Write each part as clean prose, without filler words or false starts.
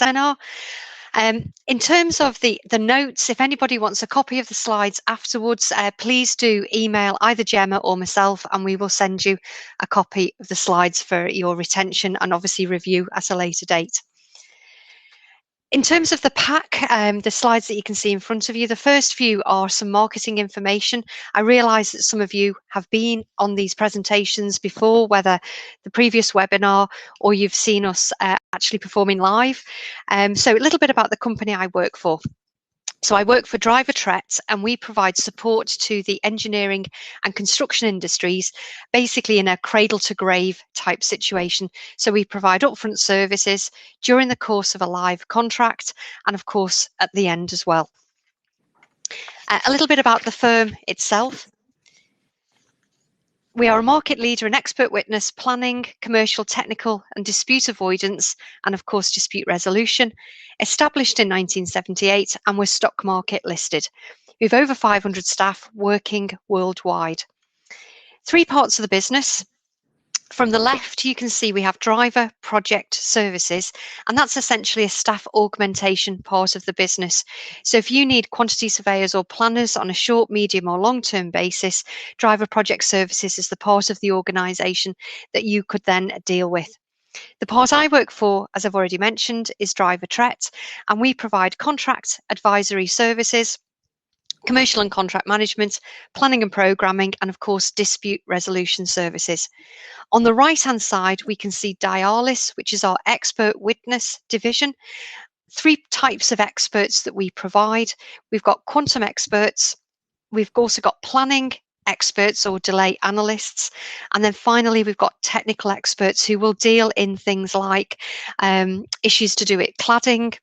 seminar. In terms of the notes, if anybody wants a copy of the slides afterwards, please do email either Gemma or myself, and we will send you a copy of the slides for your retention and obviously review at a later date. In terms of the pack, the slides that you can see in front of you, the first few are some marketing information. I realise that some of you have been on these presentations before, whether the previous webinar or you've seen us actually performing live. So a little bit about the company I work for. So I work for DriverTret, and we provide support to the engineering and construction industries, basically in a cradle to grave type situation. So we provide upfront services during the course of a live contract, and of course at the end as well. A little bit about the firm itself. We are a market leader in expert witness planning, commercial, technical and dispute avoidance, and of course dispute resolution. Established in 1978, and we're stock market listed. We have over 500 staff working worldwide. Three parts of the business. From the left, you can see we have driver project services, and that's essentially a staff augmentation part of the business. So if you need quantity surveyors or planners on a short, medium or long-term basis, driver project services is the part of the organisation that you could then deal with. The part I work for, as I've already mentioned, is DriverTret, and we provide contract advisory services, commercial and contract management, planning and programming, and of course dispute resolution services. On the right hand side, we can see Dialis, which is our expert witness division. Three types of experts that we provide. We've got quantum experts, we've also got planning experts or delay analysts, and then finally we've got technical experts who will deal in things like issues to do with cladding,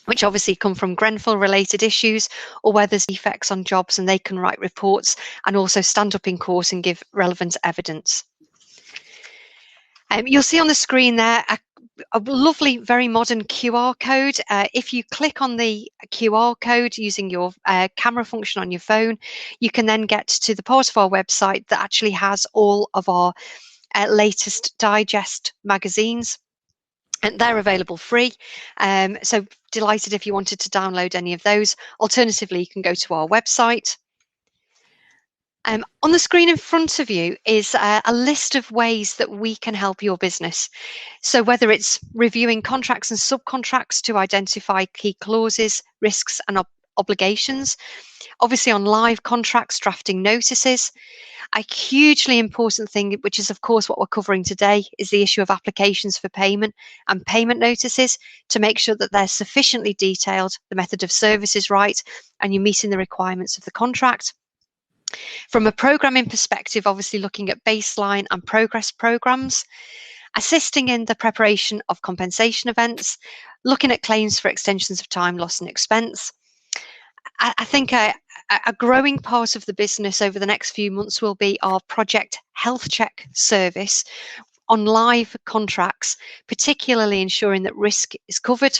which obviously come from Grenfell related issues, or where there's defects on jobs, and they can write reports and also stand up in court and give relevant evidence. You'll see on the screen there a lovely, very modern QR code. If you click on the QR code using your camera function on your phone, you can then get to the part of our website that actually has all of our latest digest magazines. And they're available free. So delighted if you wanted to download any of those. Alternatively, you can go to our website. On the screen in front of you is a list of ways that we can help your business. So whether it's reviewing contracts and subcontracts to identify key clauses, risks and obligations, obviously on live contracts, drafting notices. A hugely important thing, which is of course what we're covering today, is the issue of applications for payment and payment notices, to make sure that they're sufficiently detailed, the method of service is right, and you're meeting the requirements of the contract. From a programming perspective, obviously looking at baseline and progress programs, assisting in the preparation of compensation events, looking at claims for extensions of time, loss and expense. I think a growing part of the business over the next few months will be our project health check service on live contracts, particularly ensuring that risk is covered.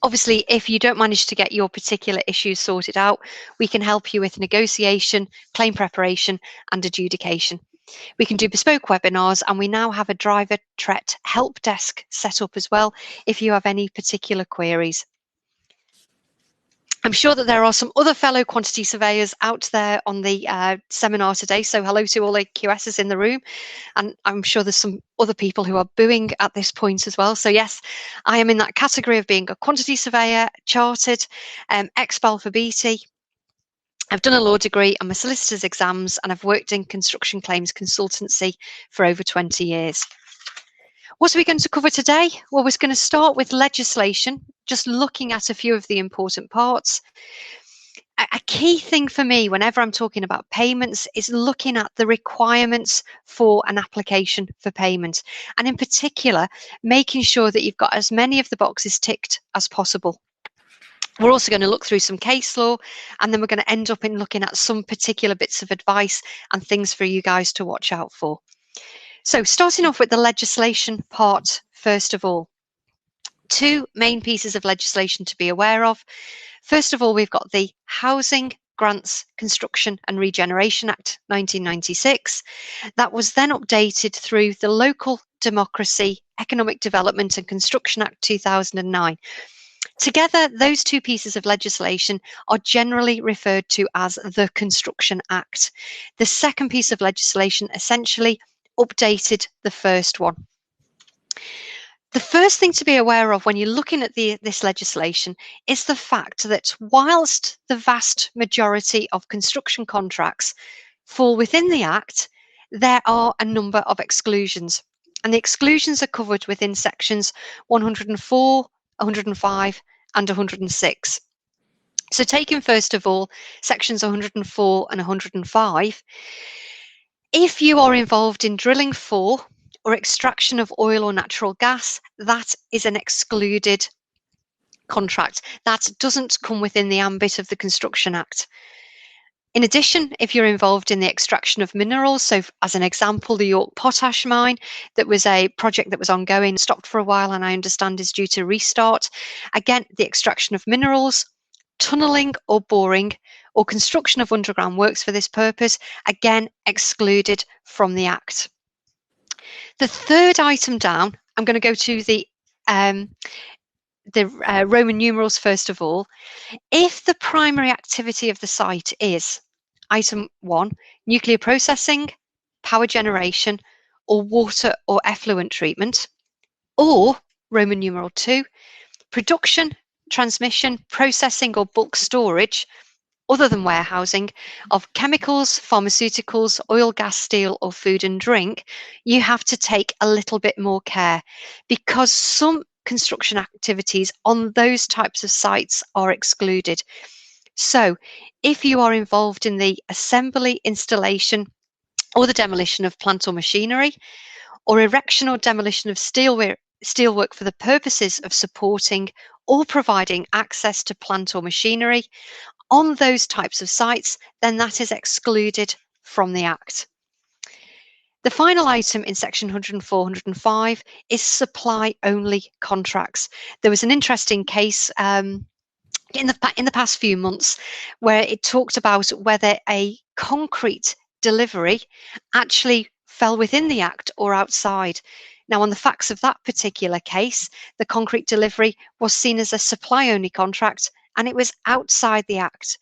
Obviously, if you don't manage to get your particular issues sorted out, we can help you with negotiation, claim preparation and adjudication. We can do bespoke webinars, and we now have a DriverTret help desk set up as well if you have any particular queries. I'm sure that there are some other fellow quantity surveyors out there on the seminar today, so hello to all the QSs in the room, and I'm sure there's some other people who are booing at this point as well. So yes, I am in that category of being a quantity surveyor, chartered, ex-BAL for BT. I've done a law degree and my solicitor's exams, and I've worked in construction claims consultancy for over 20 years. What are we going to cover today? Well, we're going to start with legislation, just looking at a few of the important parts. A key thing for me whenever I'm talking about payments is looking at the requirements for an application for payment, and in particular, making sure that you've got as many of the boxes ticked as possible. We're also going to look through some case law, and then we're going to end up in looking at some particular bits of advice and things for you guys to watch out for. So starting off with the legislation part, first of all, two main pieces of legislation to be aware of. First of all, we've got the Housing Grants, Construction and Regeneration Act 1996. That was then updated through the Local Democracy, Economic Development and Construction Act 2009. Together, those two pieces of legislation are generally referred to as the Construction Act. The second piece of legislation essentially updated the first one. The first thing to be aware of when you're looking at this legislation is the fact that whilst the vast majority of construction contracts fall within the Act, there are a number of exclusions. And the exclusions are covered within sections 104, 105 and 106. So taking first of all, sections 104 and 105, if you are involved in drilling for or extraction of oil or natural gas, that is an excluded contract. That doesn't come within the ambit of the Construction Act. In addition, if you're involved in the extraction of minerals, so as an example, the York Potash Mine, that was a project that was ongoing, stopped for a while, and I understand is due to restart. Again, the extraction of minerals, tunnelling or boring, or construction of underground works for this purpose, again, excluded from the Act. The third item down, I'm going to go to the Roman numerals first of all. If the primary activity of the site is item 1, nuclear processing, power generation, or water or effluent treatment, or Roman numeral 2, production, transmission, processing, or bulk storage, other than warehousing, of chemicals, pharmaceuticals, oil, gas, steel, or food and drink, you have to take a little bit more care, because some construction activities on those types of sites are excluded. So if you are involved in the assembly, installation, or the demolition of plant or machinery, or erection or demolition of steelwork for the purposes of supporting or providing access to plant or machinery on those types of sites, then that is excluded from the Act. The final item in section 104, 105 is supply-only contracts. There was an interesting case in the past few months where it talked about whether a concrete delivery actually fell within the Act or outside. Now, on the facts of that particular case, the concrete delivery was seen as a supply-only contract and it was outside the Act.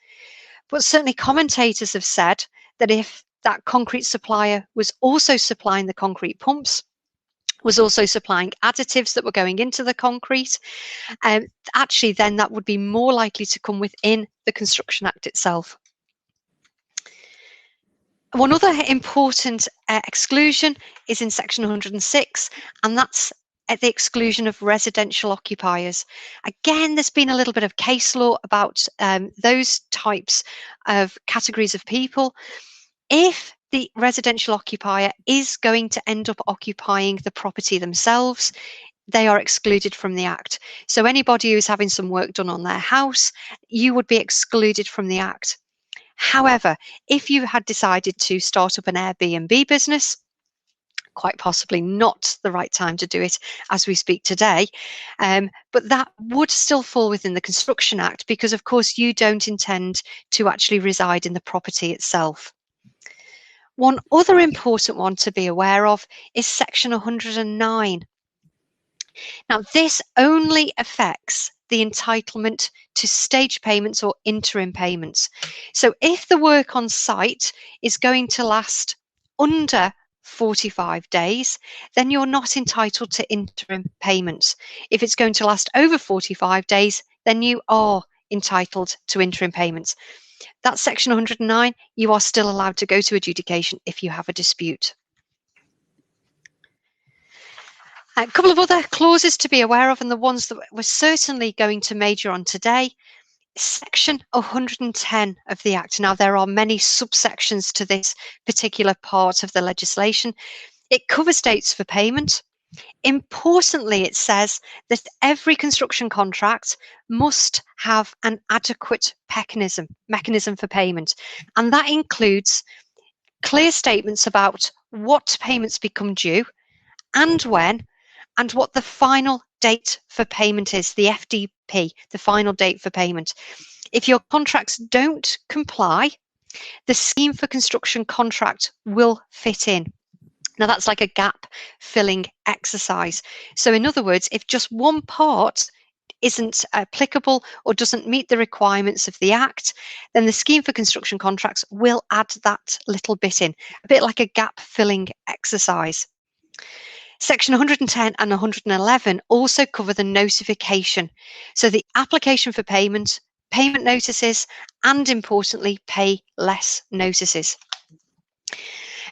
But certainly commentators have said that if that concrete supplier was also supplying the concrete pumps, was also supplying additives that were going into the concrete, actually then that would be more likely to come within the Construction Act itself. One other important exclusion is in section 106, and that's at the exclusion of residential occupiers. Again, there's been a little bit of case law about those types of categories of people. If the residential occupier is going to end up occupying the property themselves, they are excluded from the Act. So anybody who's having some work done on their house, you would be excluded from the Act. However, if you had decided to start up an Airbnb business, quite possibly not the right time to do it as we speak today, but that would still fall within the Construction Act because, of course, you don't intend to actually reside in the property itself. One other important one to be aware of is section 109. Now, this only affects the entitlement to stage payments or interim payments. So if the work on site is going to last under 45 days, then you're not entitled to interim payments. If it's going to last over 45 days, then you are entitled to interim payments. That's section 109. You are still allowed to go to adjudication if you have a dispute. A couple of other clauses to be aware of, and the ones that we're certainly going to major on today. Section 110 of the Act. Now, there are many subsections to this particular part of the legislation. It covers dates for payment. Importantly, it says that every construction contract must have an adequate mechanism for payment, and that includes clear statements about what payments become due and when, and what the final date for payment is, the FDP, the final date for payment. If your contracts don't comply, the scheme for construction contract will fit in. Now, that's like a gap filling exercise. So in other words, if just one part isn't applicable or doesn't meet the requirements of the Act, then the Scheme for Construction Contracts will add that little bit in, a bit like a gap filling exercise. Section 110 and 111 also cover the notification. So the application for payment, payment notices, and importantly, pay less notices.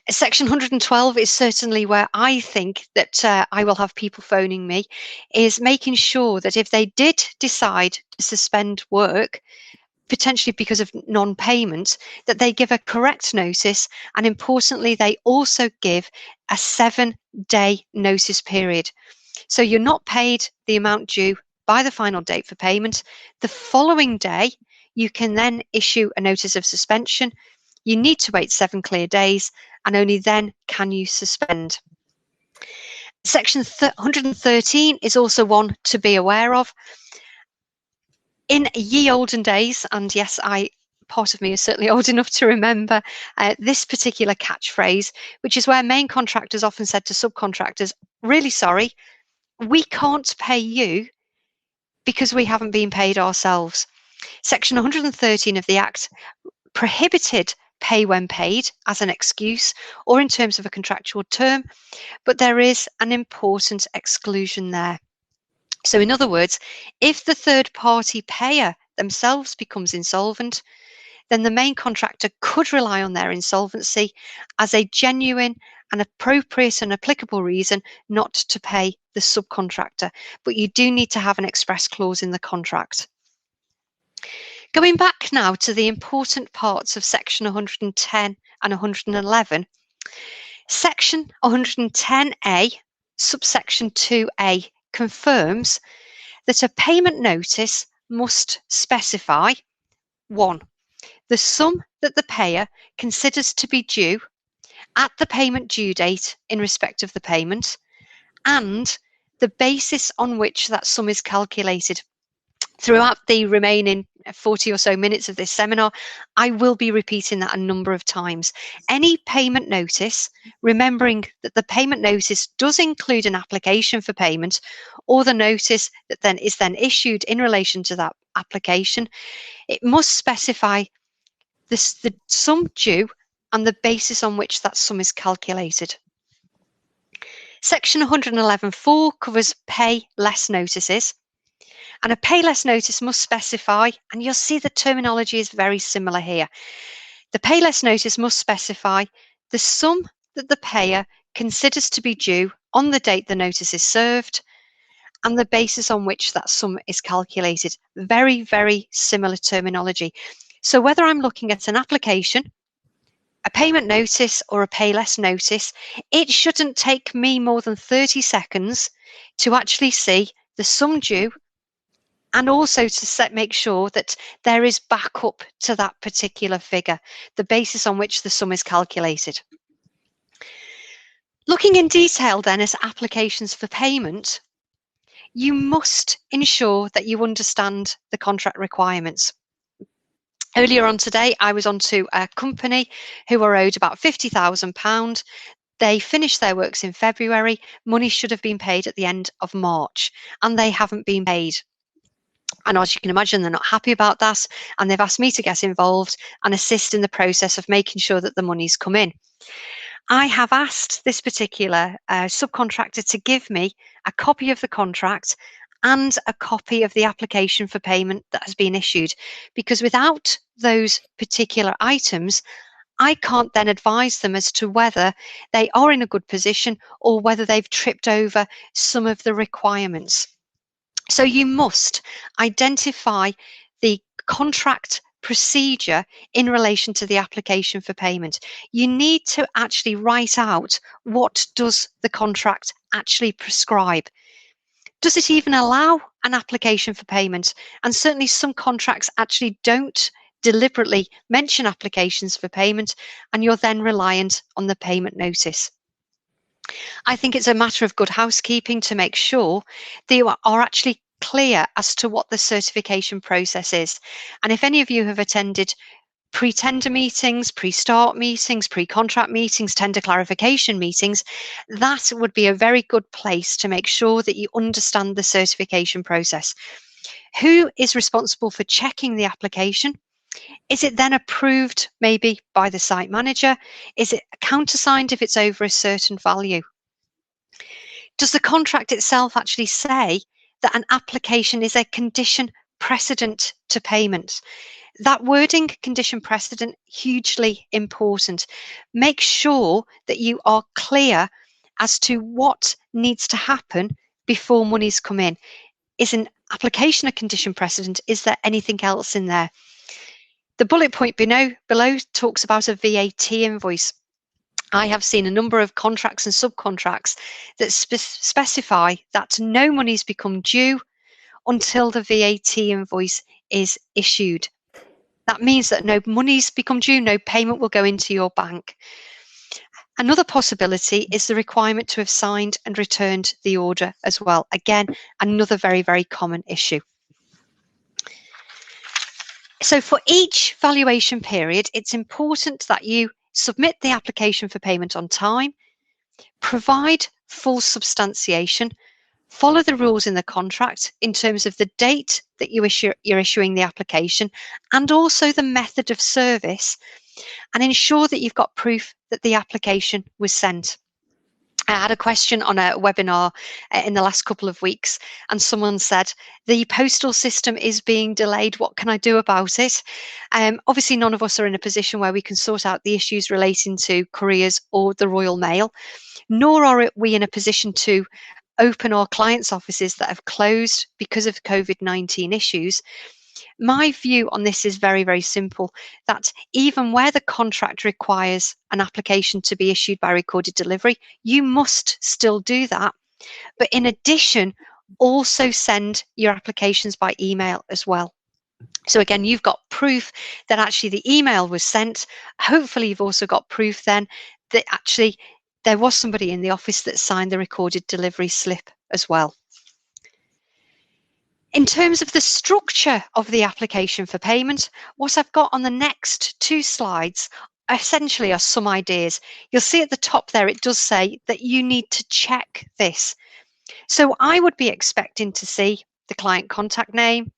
Section 112 is certainly where I think that I will have people phoning me, is making sure that if they did decide to suspend work, potentially because of non-payment, that they give a correct notice, and importantly, they also give a 7-day notice period. So you're not paid the amount due by the final date for payment. The following day, you can then issue a notice of suspension. You need to wait 7 clear days, and only then can you suspend. Section 113 is also one to be aware of. In ye olden days, and yes, part of me is certainly old enough to remember this particular catchphrase, which is where main contractors often said to subcontractors, really sorry, we can't pay you because we haven't been paid ourselves. Section 113 of the Act prohibited pay when paid as an excuse or in terms of a contractual term, but there is an important exclusion there. So in other words, if the third party payer themselves becomes insolvent, then the main contractor could rely on their insolvency as a genuine and appropriate and applicable reason not to pay the subcontractor. But you do need to have an express clause in the contract. Going back now to the important parts of Section 110 and 111, Section 110A, subsection 2A, confirms that a payment notice must specify 1. The sum that the payer considers to be due at the payment due date in respect of the payment, and the basis on which that sum is calculated. Throughout the remaining 40 or so minutes of this seminar, I will be repeating that a number of times. Any payment notice, remembering that the payment notice does include an application for payment or the notice that then is issued in relation to that application, it must specify the sum due and the basis on which that sum is calculated. Section 111.4 covers pay less notices. And a pay less notice must specify, and you'll see the terminology is very similar here. The pay less notice must specify the sum that the payer considers to be due on the date the notice is served and the basis on which that sum is calculated. Very, very similar terminology. So whether I'm looking at an application, a payment notice or a pay less notice, it shouldn't take me more than 30 seconds to actually see the sum due and also to make sure that there is backup to that particular figure, the basis on which the sum is calculated. Looking in detail then at applications for payment, you must ensure that you understand the contract requirements. Earlier on today, I was on to a company who were owed about £50,000. They finished their works in February. Money should have been paid at the end of March, and they haven't been paid. And as you can imagine, they're not happy about that, and they've asked me to get involved and assist in the process of making sure that the money's come in. I have asked this particular subcontractor to give me a copy of the contract and a copy of the application for payment that has been issued, because without those particular items, I can't then advise them as to whether they are in a good position or whether they've tripped over some of the requirements. So you must identify the contract procedure in relation to the application for payment. You need to actually write out, what does the contract actually prescribe? Does it even allow an application for payment? And certainly some contracts actually don't deliberately mention applications for payment, and you're then reliant on the payment notice. I think it's a matter of good housekeeping to make sure that you are actually clear as to what the certification process is. And if any of you have attended pre-tender meetings, pre-start meetings, pre-contract meetings, tender clarification meetings, that would be a very good place to make sure that you understand the certification process. Who is responsible for checking the application? Is it then approved maybe by the site manager? Is it countersigned if it's over a certain value? Does the contract itself actually say that an application is a condition precedent to payment? That wording, condition precedent, hugely important. Make sure that you are clear as to what needs to happen before monies come in. Is an application a condition precedent? Is there anything else in there? The bullet point below talks about a VAT invoice. I have seen a number of contracts and subcontracts that specify that no monies become due until the VAT invoice is issued. That means that no monies become due, no payment will go into your bank. Another possibility is the requirement to have signed and returned the order as well. Again, another very, very common issue. So for each valuation period, it's important that you submit the application for payment on time, provide full substantiation, follow the rules in the contract in terms of the date that you're issuing the application, and also the method of service, and ensure that you've got proof that the application was sent. I had a question on a webinar in the last couple of weeks, and someone said, the postal system is being delayed. What can I do about it? Obviously, none of us are in a position where we can sort out the issues relating to couriers or the Royal Mail, nor are we in a position to open our clients' offices that have closed because of COVID-19 issues. My view on this is very, very simple, that even where the contract requires an application to be issued by recorded delivery, you must still do that. But in addition, also send your applications by email as well. So again, you've got proof that actually the email was sent. Hopefully you've also got proof then that actually there was somebody in the office that signed the recorded delivery slip as well. In terms of the structure of the application for payment, what I've got on the next two slides essentially are some ideas. You'll see at the top there, it does say that you need to check this. So I would be expecting to see the client contact name,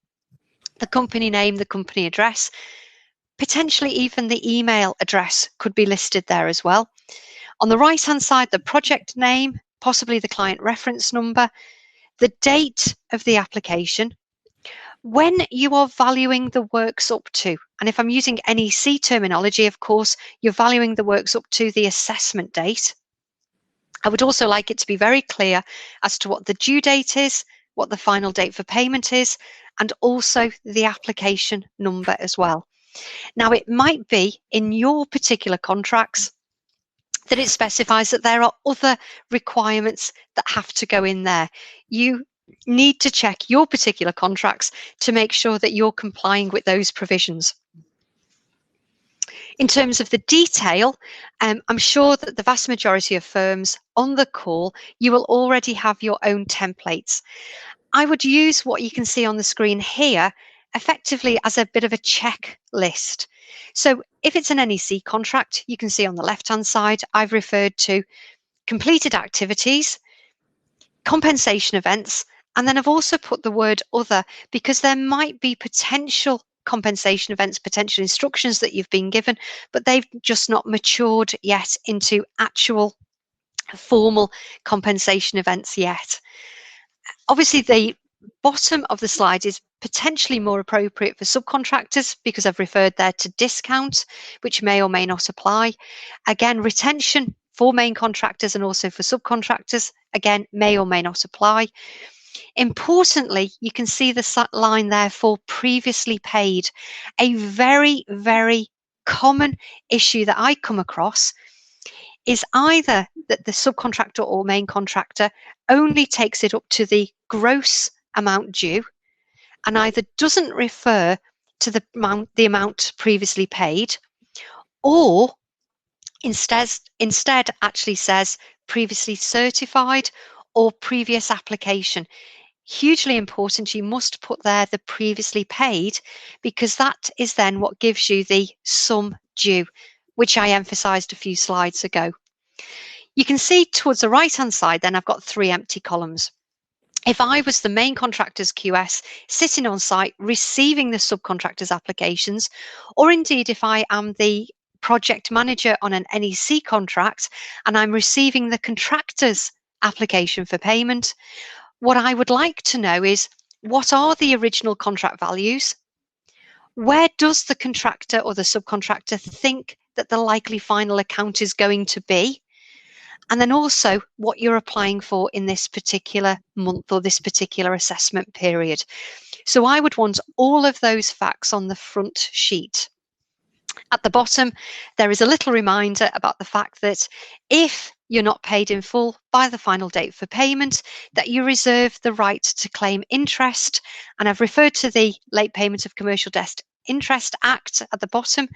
the company address, potentially even the email address could be listed there as well. On the right-hand side, the project name, possibly the client reference number, the date of the application, when you are valuing the works up to, and if I'm using NEC terminology, of course, you're valuing the works up to the assessment date. I would also like it to be very clear as to what the due date is, what the final date for payment is, and also the application number as well. Now, it might be in your particular contracts that it specifies that there are other requirements that have to go in there. You need to check your particular contracts to make sure that you're complying with those provisions. In terms of the detail, I'm sure that the vast majority of firms on the call, you will already have your own templates. I would use what you can see on the screen here effectively as a bit of a checklist. So if it's an NEC contract, you can see on the left-hand side, I've referred to completed activities, compensation events, and then I've also put the word other because there might be potential compensation events, potential instructions that you've been given, but they've just not matured yet into actual formal compensation events yet. Obviously, the bottom of the slide is potentially more appropriate for subcontractors because I've referred there to discount, which may or may not apply. Again, retention for main contractors and also for subcontractors, again, may or may not apply. Importantly, you can see the line there for previously paid. A very, very common issue that I come across is either that the subcontractor or main contractor only takes it up to the gross amount due and either doesn't refer to the amount previously paid, or instead actually says previously certified or previous application. hugely important, you must put there the previously paid, because that is then what gives you the sum due, which I emphasised a few slides ago. You can see towards the right-hand side then I've got 3 empty columns. If I was the main contractor's QS sitting on site receiving the subcontractor's applications, or indeed if I am the project manager on an NEC contract and I'm receiving the contractor's application for payment, what I would like to know is, what are the original contract values? Where does the contractor or the subcontractor think that the likely final account is going to be? And then also what you're applying for in this particular month or this particular assessment period. So I would want all of those facts on the front sheet. At the bottom, there is a little reminder about the fact that if you're not paid in full by the final date for payment, that you reserve the right to claim interest. And I've referred to the Late Payment of Commercial Debt Interest Act at the bottom.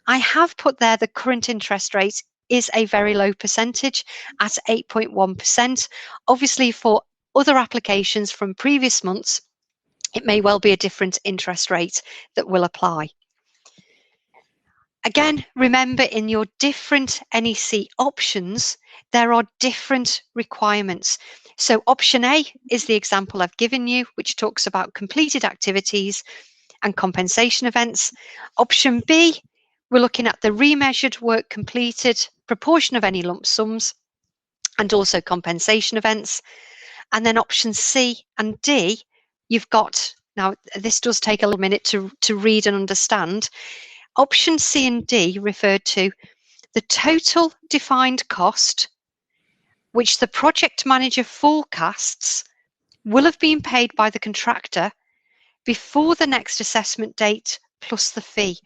I have put there the current interest rate is a very low percentage at 8.1%. Obviously, for other applications from previous months, it may well be a different interest rate that will apply. Again, remember, in your different NEC options, there are different requirements. So option A is the example I've given you, which talks about completed activities and compensation events. Option B, we're looking at the remeasured work completed, proportion of any lump sums, and also compensation events. And then option C and D, you've got, now this does take a little minute to read and understand. Option C and D refer to the total defined cost which the project manager forecasts will have been paid by the contractor before the next assessment date plus the fee.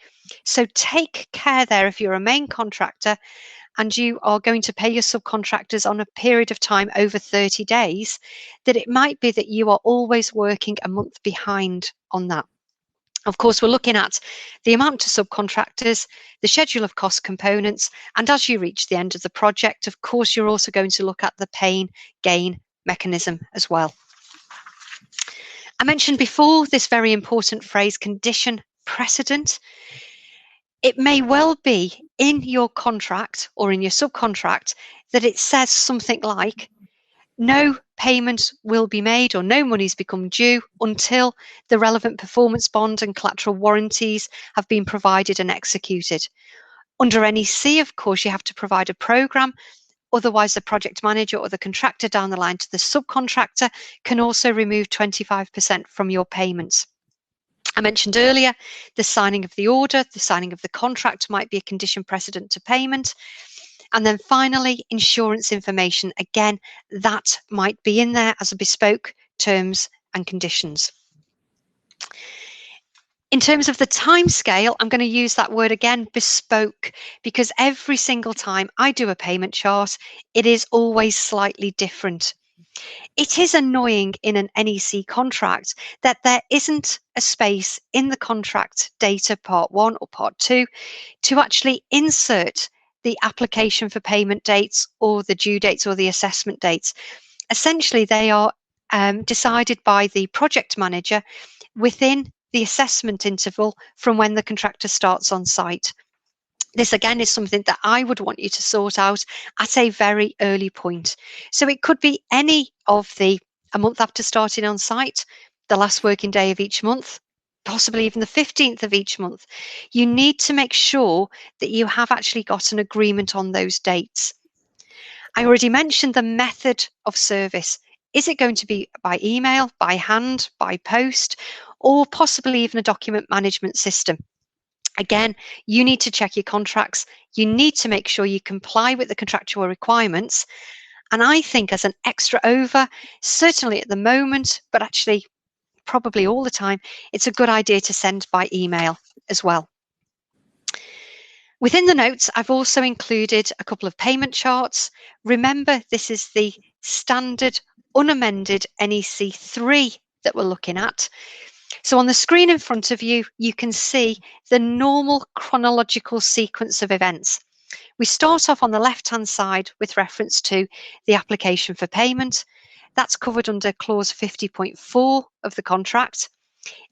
So take care there, if you're a main contractor and you are going to pay your subcontractors on a period of time over 30 days, that it might be that you are always working a month behind on that. Of course, we're looking at the amount to subcontractors, the schedule of cost components, and as you reach the end of the project, of course, you're also going to look at the pain gain mechanism as well. I mentioned before this very important phrase, condition precedent. It may well be in your contract or in your subcontract that it says something like, no payment will be made or no monies become due until the relevant performance bond and collateral warranties have been provided and executed. Under NEC, of course, you have to provide a programme. Otherwise, the project manager or the contractor down the line to the subcontractor can also remove 25% from your payments. I mentioned earlier the signing of the order, the signing of the contract might be a condition precedent to payment. And then finally, insurance information. Again, that might be in there as a bespoke terms and conditions. In terms of the time scale, I'm going to use that word again, bespoke, because every single time I do a payment chart, it is always slightly different. It is annoying in an NEC contract that there isn't a space in the contract data part 1 or part 2 to actually insert the application for payment dates or the due dates or the assessment dates. Essentially, they are decided by the project manager within the assessment interval from when the contractor starts on site. This again is something that I would want you to sort out at a very early point. So it could be any of a month after starting on site, the last working day of each month, possibly even the 15th of each month. You need to make sure that you have actually got an agreement on those dates. I already mentioned the method of service. Is it going to be by email, by hand, by post, or possibly even a document management system? Again, you need to check your contracts. You need to make sure you comply with the contractual requirements. And I think as an extra over, certainly at the moment, but actually probably all the time, it's a good idea to send by email as well. Within the notes, I've also included a couple of payment charts. Remember, this is the standard unamended NEC 3 that we're looking at. So on the screen in front of you, you can see the normal chronological sequence of events. We start off on the left-hand side with reference to the application for payment. That's covered under clause 50.4 of the contract.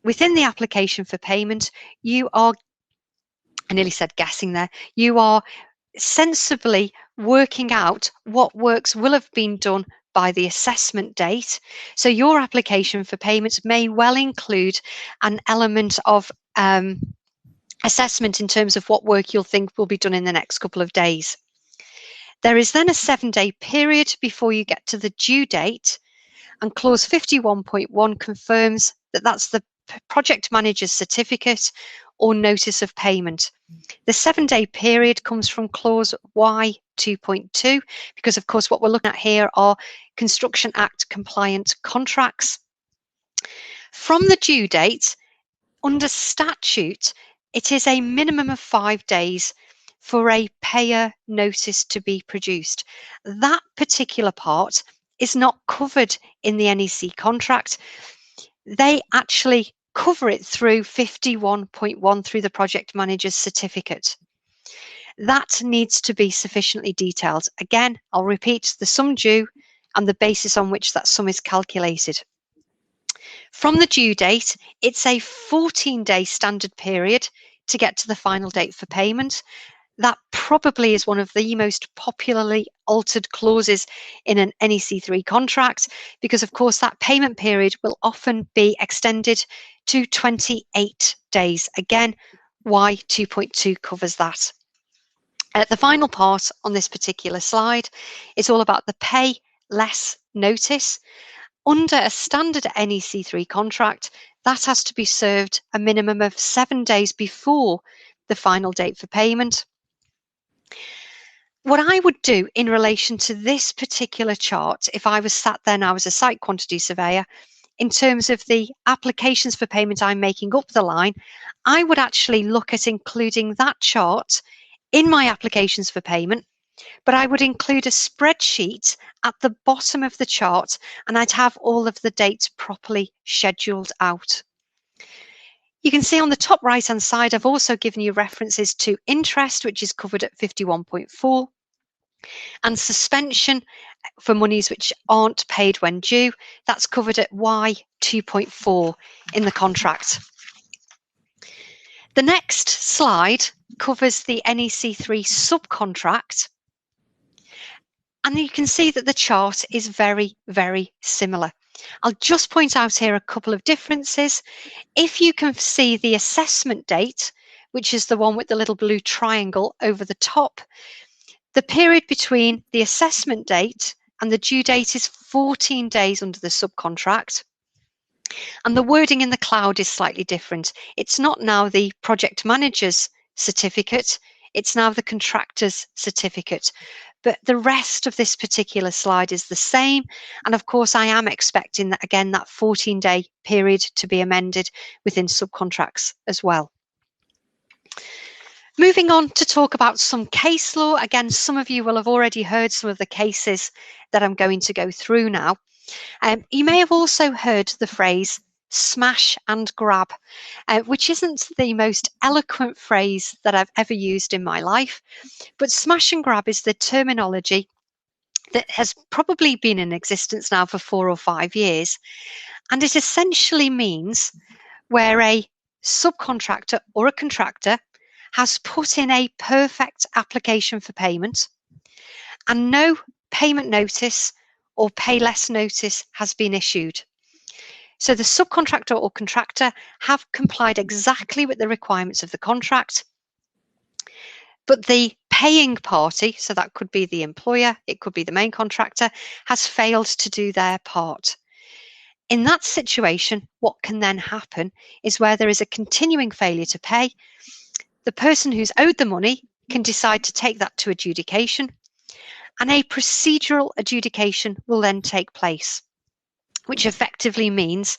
Within the application for payment, you are, I nearly said guessing there, you are sensibly working out what works will have been done by the assessment date. So your application for payments may well include an element of assessment in terms of what work you'll think will be done in the next couple of days. There is then a 7-day period before you get to the due date, and clause 51.1 confirms that that's the project manager's certificate or notice of payment. The 7-day period comes from clause Y 2.2, because of course what we're looking at here are Construction Act compliant contracts. From the due date, under statute, it is a minimum of 5 days for a payer notice to be produced. That particular part is not covered in the NEC contract. They actually cover it through 51.1 through the project manager's certificate. That needs to be sufficiently detailed. Again, I'll repeat the sum due and the basis on which that sum is calculated. From the due date, it's a 14-day standard period to get to the final date for payment. That probably is one of the most popularly altered clauses in an NEC3 contract, because of course that payment period will often be extended to 28 days. Again, Y 2.2 covers that. The final part on this particular slide is all about the pay less notice. Under a standard NEC3 contract, that has to be served a minimum of 7 days before the final date for payment. What I would do in relation to this particular chart, if I was sat there now as a site quantity surveyor, in terms of the applications for payment I'm making up the line, I would actually look at including that chart in my applications for payment, but I would include a spreadsheet at the bottom of the chart, and I'd have all of the dates properly scheduled out. You can see on the top right hand side, I've also given you references to interest, which is covered at 51.4, and suspension for monies which aren't paid when due. That's covered at Y 2.4 in the contract. The next slide covers the NEC3 subcontract. And you can see that the chart is very, very similar. I'll just point out here a couple of differences. If you can see the assessment date, which is the one with the little blue triangle over the top, the period between the assessment date and the due date is 14 days under the subcontract. And the wording in the cloud is slightly different. It's not now the project manager's certificate, it's now the contractor's certificate. But the rest of this particular slide is the same. And of course, I am expecting that, again, that 14-day period to be amended within subcontracts as well. Moving on to talk about some case law. Again, some of you will have already heard some of the cases that I'm going to go through now. You may have also heard the phrase smash and grab, which isn't the most eloquent phrase that I've ever used in my life, but smash and grab is the terminology that has probably been in existence now for 4 or 5 years, and it essentially means where a subcontractor or a contractor has put in a perfect application for payment and no payment notice or pay less notice has been issued. So the subcontractor or contractor have complied exactly with the requirements of the contract, but the paying party, so that could be the employer, it could be the main contractor, has failed to do their part. In that situation, what can then happen is where there is a continuing failure to pay, the person who's owed the money can decide to take that to adjudication, and a procedural adjudication will then take place, which effectively means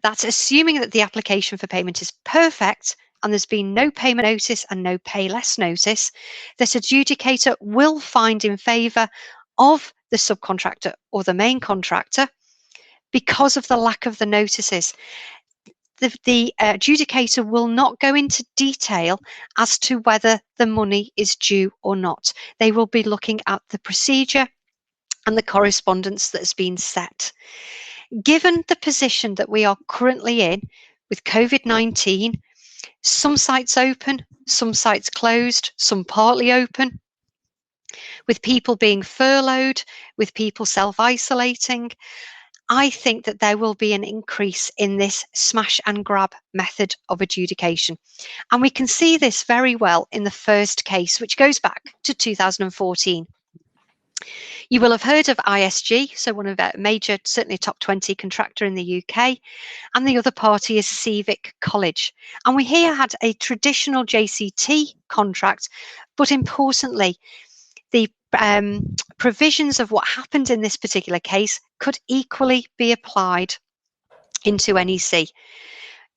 that assuming that the application for payment is perfect and there's been no payment notice and no pay less notice, that adjudicator will find in favour of the subcontractor or the main contractor because of the lack of the notices. The adjudicator will not go into detail as to whether the money is due or not. They will be looking at the procedure and the correspondence that has been set. Given the position that we are currently in with COVID-19, some sites open, some sites closed, some partly open, with people being furloughed, with people self-isolating, I think that there will be an increase in this smash and grab method of adjudication. And we can see this very well in the first case, which goes back to 2014. You will have heard of ISG, so one of a major, certainly top 20 contractor in the UK, and the other party is Civic College. And we here had a traditional JCT contract, but importantly, the provisions of what happened in this particular case could equally be applied into NEC.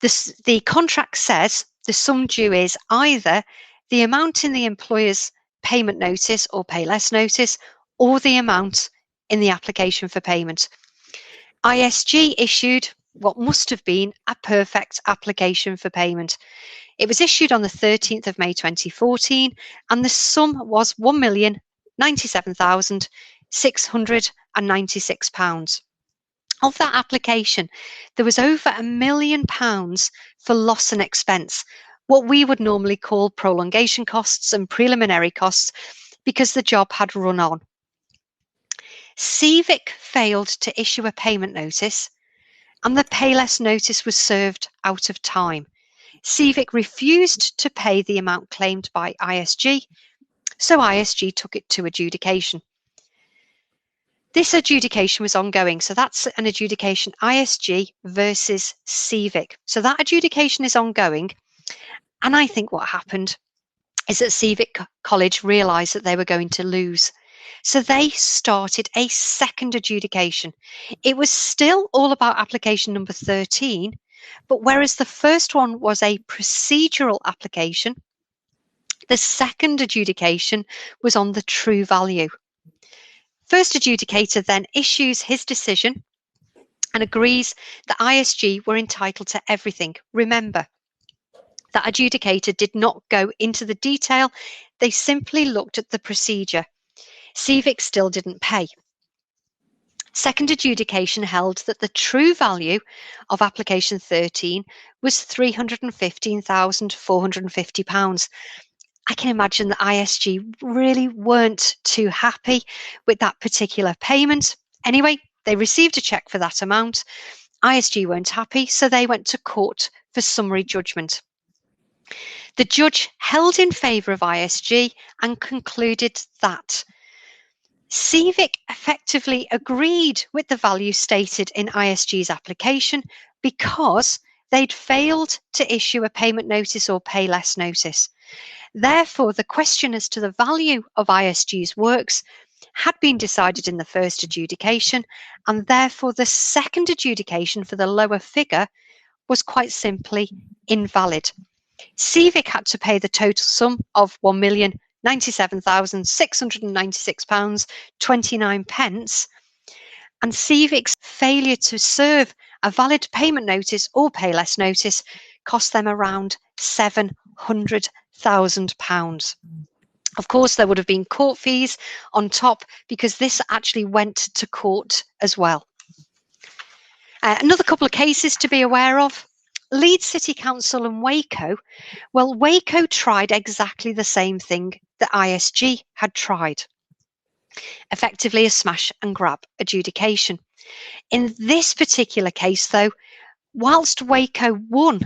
The contract says the sum due is either the amount in the employer's payment notice or pay less notice, or the amount in the application for payment. ISG issued what must have been a perfect application for payment. It was issued on the 13th of May 2014, and the sum was £1,097,696. Of that application, there was over £1 million for loss and expense, what we would normally call prolongation costs and preliminary costs, because the job had run on. Civic failed to issue a payment notice, and the payless notice was served out of time. Civic refused to pay the amount claimed by ISG, so ISG took it to adjudication. This adjudication was ongoing, so that's an adjudication ISG versus Civic. So that adjudication is ongoing, and I think what happened is that Civic College realised that they were going to lose. So they started a second adjudication. It was still all about application number 13, but whereas the first one was a procedural application, the second adjudication was on the true value. First adjudicator then issues his decision and agrees that ISG were entitled to everything. Remember, that adjudicator did not go into the detail, they simply looked at the procedure. Civic still didn't pay. Second adjudication held that the true value of application 13 was £315,450. I can imagine that ISG really weren't too happy with that particular payment. Anyway, they received a cheque for that amount. ISG weren't happy, so they went to court for summary judgment. The judge held in favour of ISG and concluded that Civic effectively agreed with the value stated in ISG's application because they'd failed to issue a payment notice or pay less notice. Therefore, the question as to the value of ISG's works had been decided in the first adjudication, and therefore the second adjudication for the lower figure was quite simply invalid. Civic had to pay the total sum of £1,097,696.29, and Civic's failure to serve a valid payment notice or pay less notice cost them around £700,000. Of course, there would have been court fees on top because this actually went to court as well. Another couple of cases to be aware of. Leeds City Council and Waco. Well, Waco tried exactly the same thing that ISG had tried. Effectively a smash and grab adjudication. In this particular case, though, whilst Waco won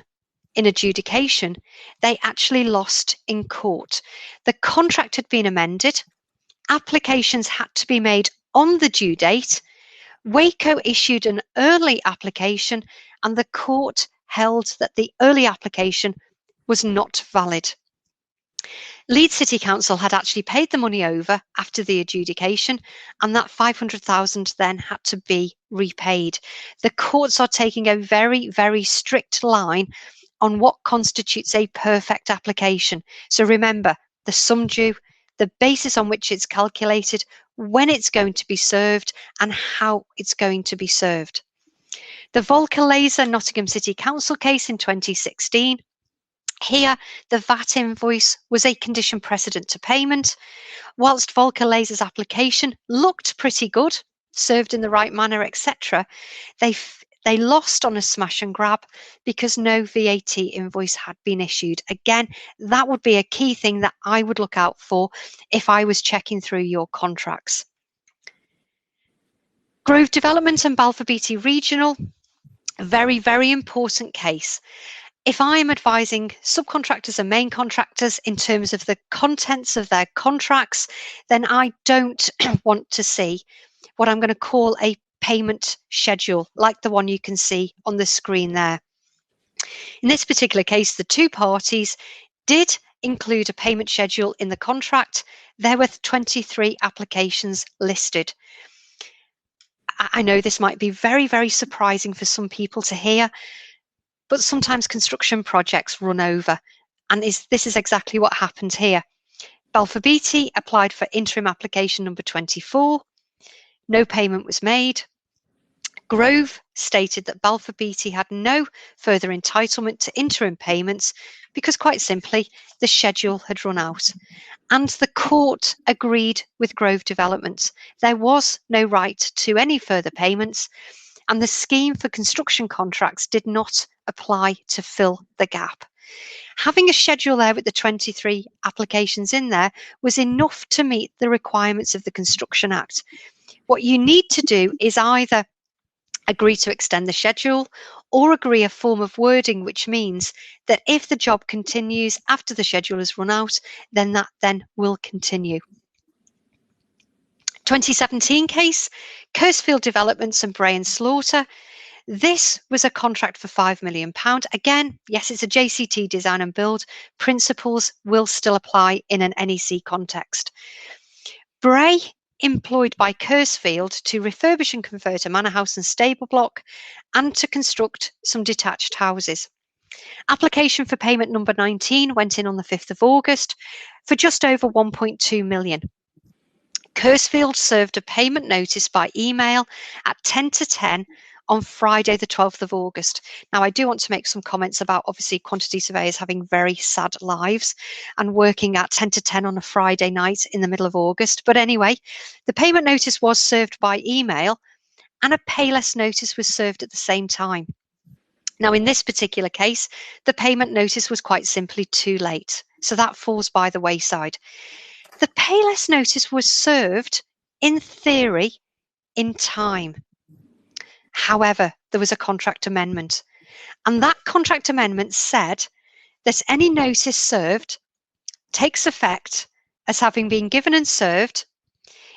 in adjudication, they actually lost in court. The contract had been amended, applications had to be made on the due date, Waco issued an early application, and the court held that the early application was not valid. Leeds City Council had actually paid the money over after the adjudication, and that £500,000 then had to be repaid. The courts are taking a very, very strict line on what constitutes a perfect application. So remember, the sum due, the basis on which it's calculated, when it's going to be served, and how it's going to be served. The Volker Laser Nottingham City Council case in 2016 Here, the VAT invoice was a condition precedent to payment, whilst Volker Laser's application looked pretty good, served in the right manner, etc. They lost on a smash and grab because no VAT invoice had been issued. Again, that would be a key thing that I would look out for if I was checking through your contracts. Grove Development and Balfour Beatty Regional, a very, very important case. If I'm advising subcontractors and main contractors in terms of the contents of their contracts, then I don't want to see what I'm going to call a payment schedule, like the one you can see on the screen there. In this particular case, the two parties did include a payment schedule in the contract. There were 23 applications listed. I know this might be very, very surprising for some people to hear, but sometimes construction projects run over, and this is exactly what happened here. Balfour Beatty applied for interim application number 24. No payment was made. Grove stated that Balfour Beatty had no further entitlement to interim payments because, quite simply, the schedule had run out. And the court agreed with Grove Development. There was no right to any further payments, and the scheme for construction contracts did not apply to fill the gap. Having a schedule there with the 23 applications in there was enough to meet the requirements of the Construction Act. What you need to do is either agree to extend the schedule or agree a form of wording which means that if the job continues after the schedule has run out, then that then will continue. 2017 case, Kersfield Developments and Bray and Slaughter. This was a contract for £5 million. Again, yes, it's a JCT design and build. Principles will still apply in an NEC context. Bray employed by Kersfield to refurbish and convert a manor house and stable block and to construct some detached houses. Application for payment number 19 went in on the 5th of August for just over 1.2 million. Kersfield served a payment notice by email at 10 to 10 on Friday, the 12th of August. Now, I do want to make some comments about, obviously, quantity surveyors having very sad lives and working at 10 to 10 on a Friday night in the middle of August. But anyway, the payment notice was served by email and a payless notice was served at the same time. Now, in this particular case, the payment notice was quite simply too late. So that falls by the wayside. The payless notice was served, in theory, in time. However, there was a contract amendment, and that contract amendment said that any notice served takes effect as having been given and served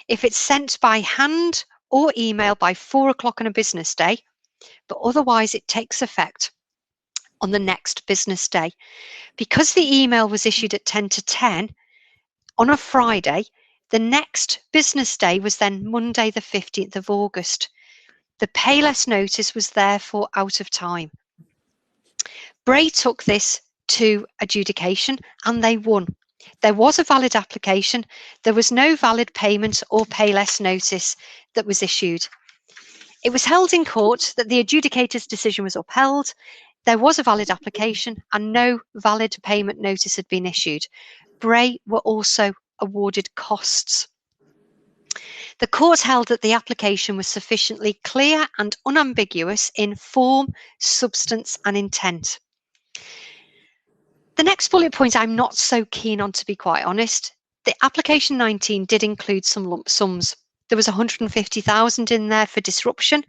if it's sent by hand or email by 4 o'clock on a business day, but otherwise it takes effect on the next business day. Because the email was issued at 10 to 10 on a Friday, the next business day was then Monday, the 15th of August. The payless notice was therefore out of time. Bray took this to adjudication and they won. There was a valid application. There was no valid payment or payless notice that was issued. It was held in court that the adjudicator's decision was upheld. There was a valid application and no valid payment notice had been issued. Bray were also awarded costs. The court held that the application was sufficiently clear and unambiguous in form, substance, and intent. The next bullet point I'm not so keen on, to be quite honest. The application 19 did include some lump sums. There was 150,000 in there for disruption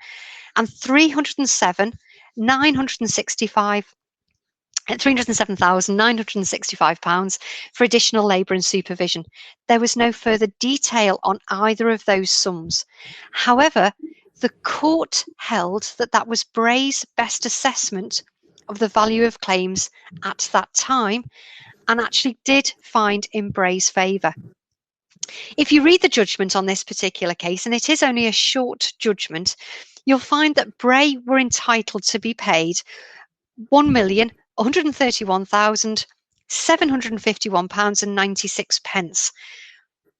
and 307,965 pounds for additional labour and supervision. There was no further detail on either of those sums. However, the court held that that was Bray's best assessment of the value of claims at that time and actually did find in Bray's favour. If you read the judgment on this particular case, and it is only a short judgment, you'll find that Bray were entitled to be paid £1,131,751.96.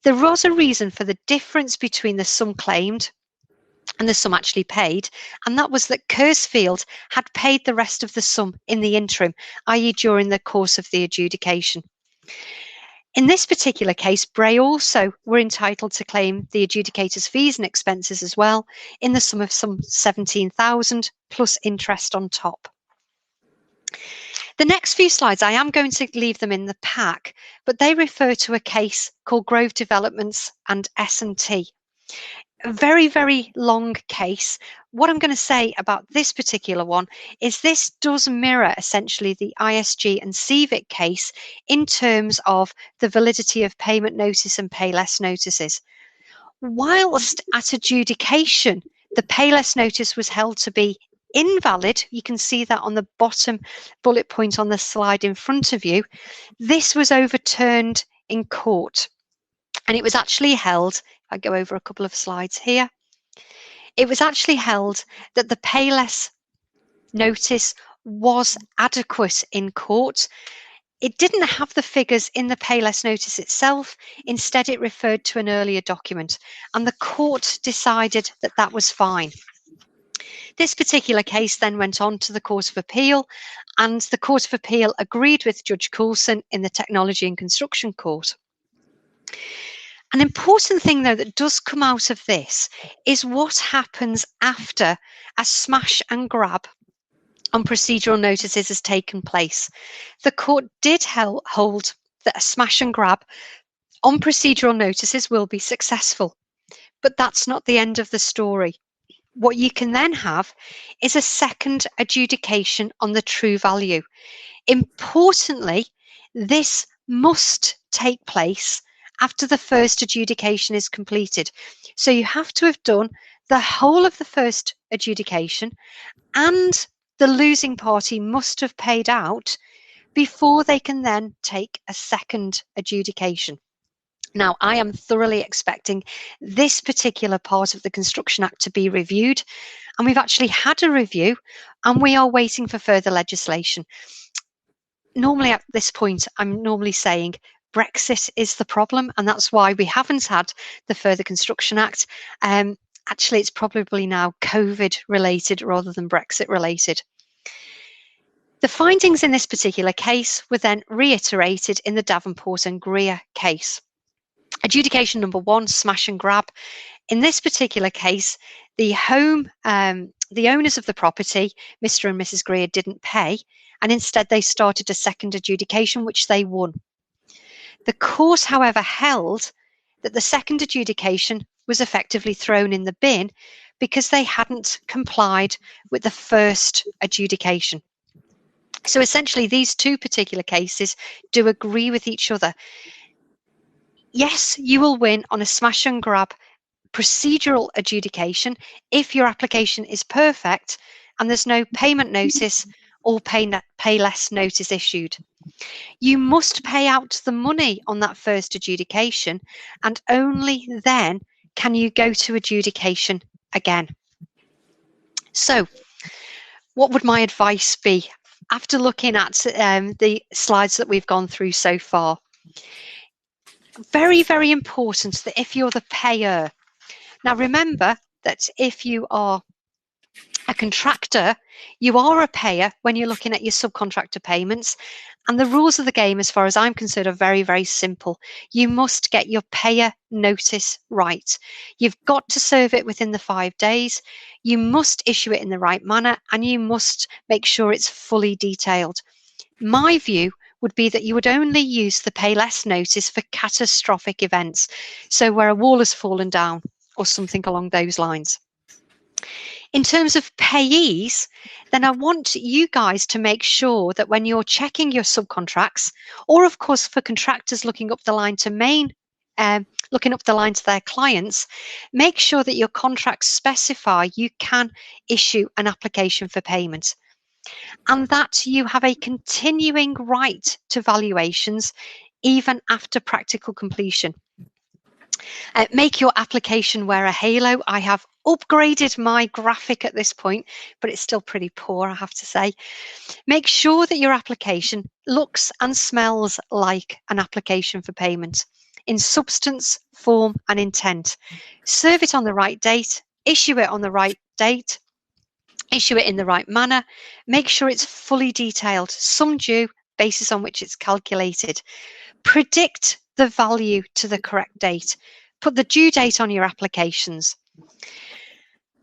There was a reason for the difference between the sum claimed and the sum actually paid, and that was that Kersfield had paid the rest of the sum in the interim, i.e. during the course of the adjudication. In this particular case, Bray also were entitled to claim the adjudicator's fees and expenses as well, in the sum of some 17,000 plus interest on top. The next few slides, I am going to leave them in the pack, but they refer to a case called Grove Developments and S&T. A very, very long case. What I'm going to say about this particular one is this does mirror essentially the ISG and CVIC case in terms of the validity of payment notice and pay less notices. Whilst at adjudication, the pay less notice was held to be invalid. You can see that on the bottom bullet point on the slide in front of you. This was overturned in court, and it was actually held, I go over a couple of slides here, it was actually held that the pay less notice was adequate in court. It didn't have the figures in the pay less notice itself. Instead, it referred to an earlier document, and the court decided that that was fine. This particular case then went on to the Court of Appeal, and the Court of Appeal agreed with Judge Coulson in the Technology and Construction Court. An important thing, though, that does come out of this is what happens after a smash and grab on procedural notices has taken place. The court did hold that a smash and grab on procedural notices will be successful, but that's not the end of the story. What you can then have is a second adjudication on the true value. Importantly, this must take place after the first adjudication is completed. So you have to have done the whole of the first adjudication, and the losing party must have paid out before they can then take a second adjudication. Now, I am thoroughly expecting this particular part of the Construction Act to be reviewed, and we've actually had a review, and we are waiting for further legislation. Normally at this point, I'm normally saying Brexit is the problem, and that's why we haven't had the Further Construction Act. Actually, it's probably now COVID related rather than Brexit related. The findings in this particular case were then reiterated in the Davenport and Greer case. Adjudication number 1, smash and grab. In this particular case, the owners of the property, Mr. and Mrs. Greer, didn't pay, and instead they started a second adjudication, which they won. The court, however, held that the second adjudication was effectively thrown in the bin because they hadn't complied with the first adjudication. So essentially, these two particular cases do agree with each other. Yes, you will win on a smash and grab procedural adjudication if your application is perfect and there's no payment notice or pay less notice issued. You must pay out the money on that first adjudication, and only then can you go to adjudication again. So what would my advice be after looking at the slides that we've gone through so far? Very, very important that if you're the payer, now remember that if you are a contractor, you are a payer when you're looking at your subcontractor payments. And the rules of the game, as far as I'm concerned, are very, very simple. You must get your payer notice right. You've got to serve it within the 5 days. You must issue it in the right manner, and you must make sure it's fully detailed. My view would be that you would only use the pay less notice for catastrophic events. So where a wall has fallen down or something along those lines. In terms of payees, then I want you guys to make sure that when you're checking your subcontracts, or of course for contractors looking up the line to their clients, make sure that your contracts specify you can issue an application for payment, and that you have a continuing right to valuations even after practical completion. Make your application wear a halo. I have upgraded my graphic at this point, but it's still pretty poor, I have to say. Make sure that your application looks and smells like an application for payment in substance, form, and intent. Serve it on the right date issue it on the right date, issue it in the right manner, make sure it's fully detailed, sum due, basis on which it's calculated, predict the value to the correct date, put the due date on your applications.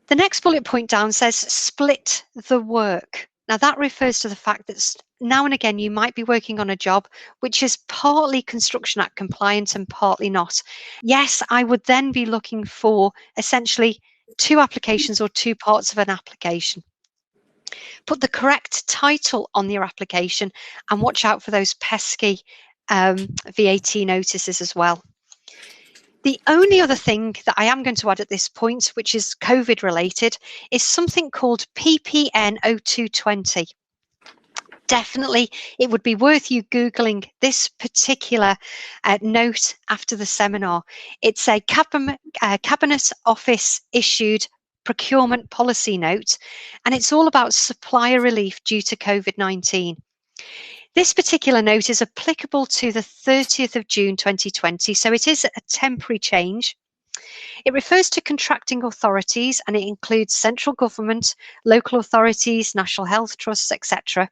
The next bullet point down says split the work. Now that refers to the fact that now and again you might be working on a job which is partly Construction Act compliant and partly not. Yes, I would then be looking for essentially 2 applications or 2 parts of an application. Put the correct title on your application and watch out for those pesky VAT notices as well. The only other thing that I am going to add at this point, which is COVID related, is something called PPN 0220. Definitely, it would be worth you Googling this particular note after the seminar. It's a Cabinet Office issued procurement policy note, and it's all about supplier relief due to COVID-19. This particular note is applicable to the 30th of June 2020, so it is a temporary change. It refers to contracting authorities and it includes central government, local authorities, national health trusts, etc.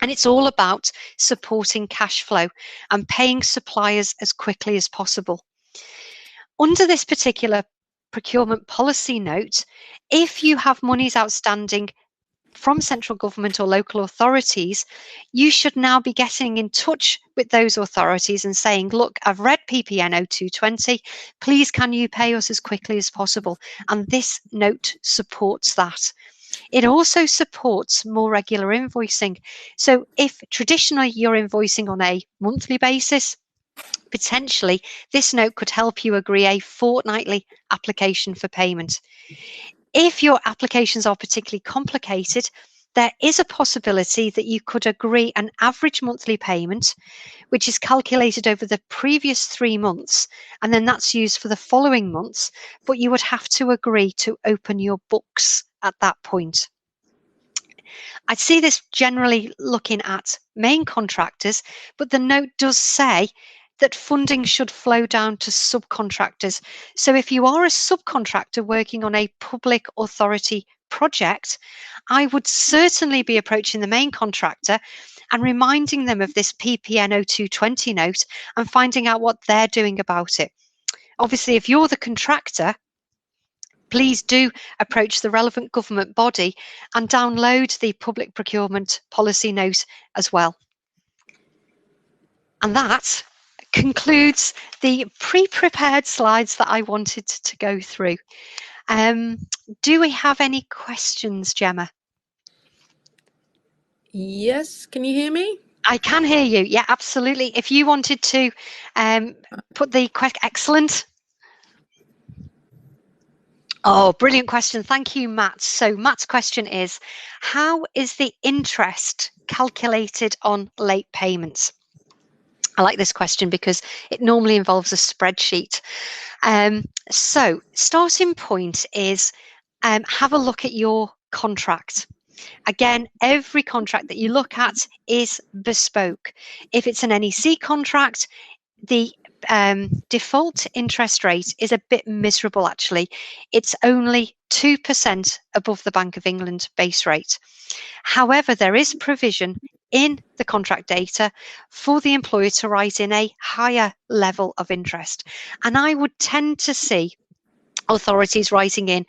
And it's all about supporting cash flow and paying suppliers as quickly as possible. Under this particular procurement policy note, if you have monies outstanding from central government or local authorities, you should now be getting in touch with those authorities and saying, look, I've read PPN 0220, please can you pay us as quickly as possible? And this note supports that. It also supports more regular invoicing. So if traditionally you're invoicing on a monthly basis, potentially this note could help you agree a fortnightly application for payment. If your applications are particularly complicated, there is a possibility that you could agree an average monthly payment, which is calculated over the previous 3 months, and then that's used for the following months, but you would have to agree to open your books at that point. I'd see this generally looking at main contractors, but the note does say that funding should flow down to subcontractors. So if you are a subcontractor working on a public authority project, I would certainly be approaching the main contractor and reminding them of this PPN 0220 note and finding out what they're doing about it. Obviously, if you're the contractor, please do approach the relevant government body and download the public procurement policy note as well. And that concludes the pre-prepared slides that I wanted to go through. Do we have any questions, Gemma? Yes, can you hear me? I can hear you. Yeah, absolutely. If you wanted to put the question, excellent. Oh, brilliant question. Thank you, Matt. So Matt's question is, how is the interest calculated on late payments? I like this question because it normally involves a spreadsheet. So starting point is have a look at your contract. Again, every contract that you look at is bespoke. If it's an NEC contract, the default interest rate is a bit miserable actually. It's only 2% above the Bank of England base rate. However, there is provision in the contract data for the employer to write in a higher level of interest. And I would tend to see authorities writing in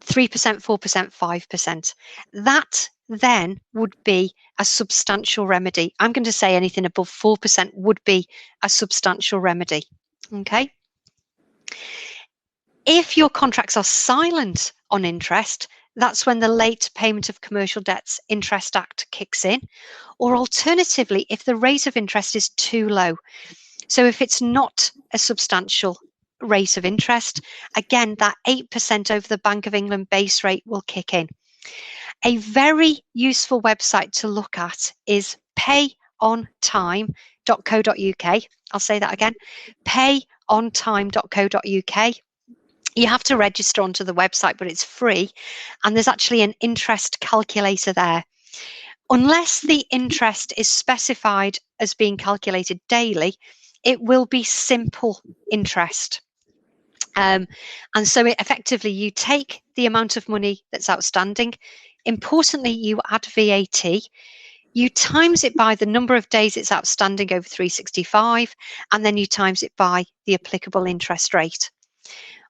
3%, 4%, 5%. That then would be a substantial remedy. I'm going to say anything above 4% would be a substantial remedy. Okay. If your contracts are silent on interest, that's when the Late Payment of Commercial Debts Interest Act kicks in, or alternatively, if the rate of interest is too low. So if it's not a substantial rate of interest, again, that 8% over the Bank of England base rate will kick in. A very useful website to look at is payontime.co.uk. I'll say that again, payontime.co.uk. You have to register onto the website, but it's free. And there's actually an interest calculator there. Unless the interest is specified as being calculated daily, it will be simple interest. And so effectively you take the amount of money that's outstanding. Importantly, you add VAT. You times it by the number of days it's outstanding over 365, and then you times it by the applicable interest rate.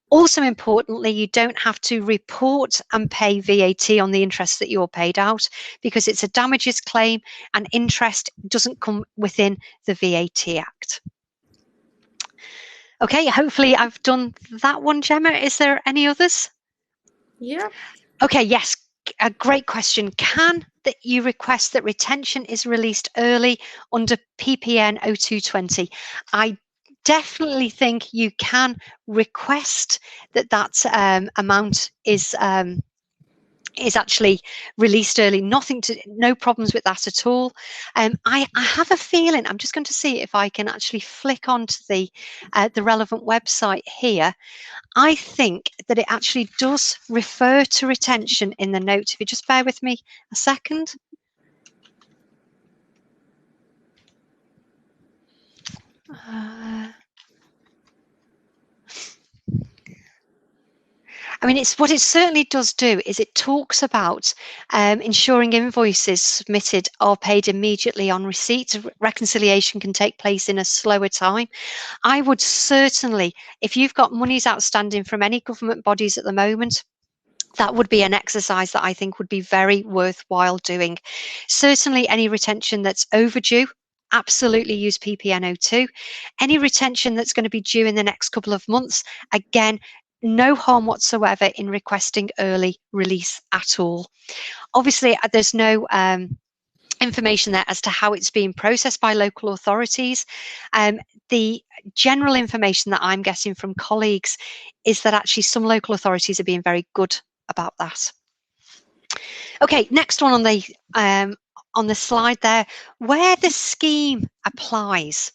Also importantly, you don't have to report and pay VAT on the interest that you're paid out, because it's a damages claim and interest doesn't come within the VAT Act. Okay, hopefully I've done that one, Gemma. Is there any others? Yeah. Okay, yes, a great question. Can you request that retention is released early under PPN 0220? I definitely think you can request that amount is actually released early. No problems with that at all. I have a feeling, I'm just going to see if I can actually flick onto the relevant website here. I think that it actually does refer to retention in the note. If you just bear with me a second. I mean, what it certainly does do is it talks about ensuring invoices submitted are paid immediately on receipt. Reconciliation can take place in a slower time. I would certainly, if you've got monies outstanding from any government bodies at the moment, that would be an exercise that I think would be very worthwhile doing. Certainly any retention that's overdue, absolutely use PPN 02. Any retention that's going to be due in the next couple of months, again, no harm whatsoever in requesting early release at all. Obviously, there's no information there as to how it's being processed by local authorities. The general information that I'm getting from colleagues is that actually some local authorities are being very good about that. Okay, next one on the slide there, where the scheme applies.